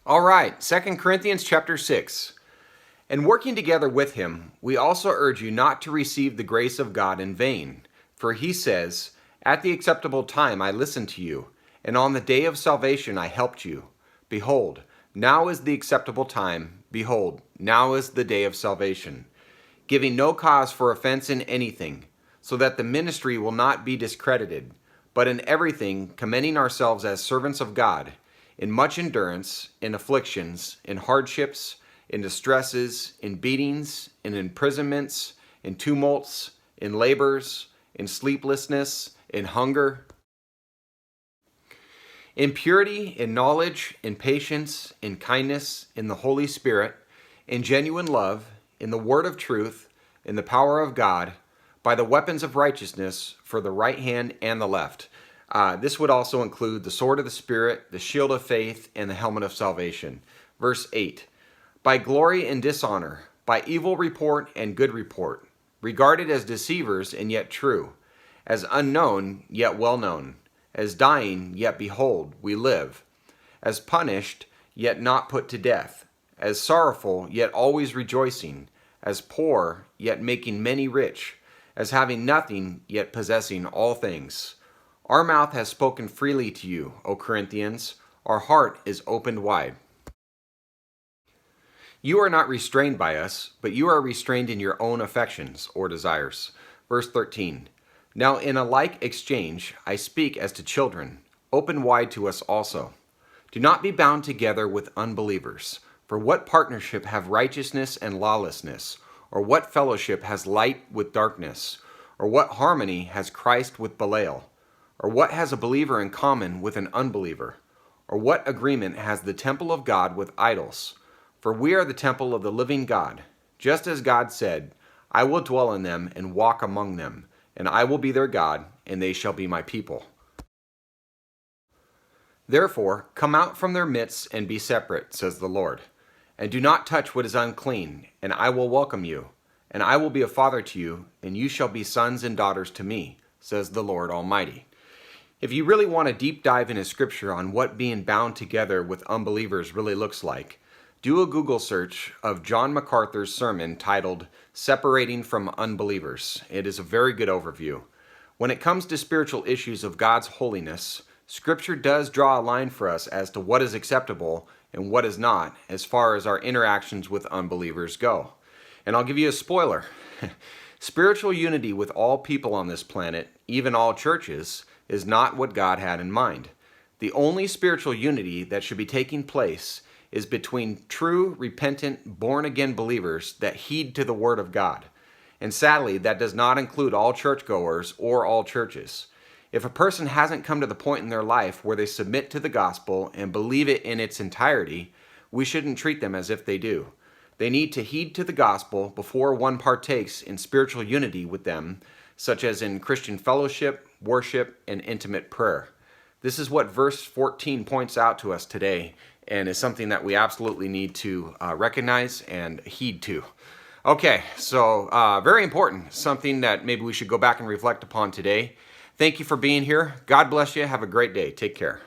All right, 2 Corinthians chapter 6. And working together with him, we also urge you not to receive the grace of God in vain. For he says, "At the acceptable time I listened to you, and on the day of salvation I helped you. Behold, now is the acceptable time. Behold, now is the day of salvation." Giving no cause for offense in anything, so that the ministry will not be discredited, but in everything commending ourselves as servants of God, in much endurance, in afflictions, in hardships, in distresses, in beatings, in imprisonments, in tumults, in labors, in sleeplessness, in hunger, in purity, in knowledge, in patience, in kindness, in the Holy Spirit, in genuine love, in the word of truth, in the power of God, by the weapons of righteousness for the right hand and the left. This would also include the sword of the Spirit, the shield of faith, and the helmet of salvation. Verse 8, by glory and dishonor, by evil report and good report, regarded as deceivers and yet true, as unknown yet well known, as dying yet behold, we live, as punished yet not put to death, as sorrowful yet always rejoicing, as poor yet making many rich, as having nothing yet possessing all things. Our mouth has spoken freely to you, O Corinthians. Our heart is opened wide. You are not restrained by us, but you are restrained in your own affections or desires. Verse 13. Now in a like exchange I speak as to children. Open wide to us also. Do not be bound together with unbelievers. For what partnership have righteousness and lawlessness? Or what fellowship has light with darkness? Or what harmony has Christ with Belial? Or what has a believer in common with an unbeliever? Or what agreement has the temple of God with idols? For we are the temple of the living God. Just as God said, I will dwell in them and walk among them, and I will be their God, and they shall be my people. Therefore, come out from their midst and be separate, says the Lord. And do not touch what is unclean, and I will welcome you. And I will be a father to you, and you shall be sons and daughters to me, says the Lord Almighty. If you really want a deep dive into Scripture on what being bound together with unbelievers really looks like, do a Google search of John MacArthur's sermon titled Separating from Unbelievers. It is a very good overview. When it comes to spiritual issues of God's holiness, Scripture does draw a line for us as to what is acceptable and what is not as far as our interactions with unbelievers go. And I'll give you a spoiler. Spiritual unity with all people on this planet, even all churches, is not what God had in mind. The only spiritual unity that should be taking place is between true, repentant, born-again believers that heed to the Word of God. And sadly, that does not include all churchgoers or all churches. If a person hasn't come to the point in their life where they submit to the gospel and believe it in its entirety, we shouldn't treat them as if they do. They need to heed to the gospel before one partakes in spiritual unity with them, such as in Christian fellowship, worship, and intimate prayer. This is what verse 14 points out to us today, and is something that we absolutely need to recognize and heed to. Okay, so very important, something that maybe we should go back and reflect upon today. Thank you for being here. God bless you. Have a great day. Take care.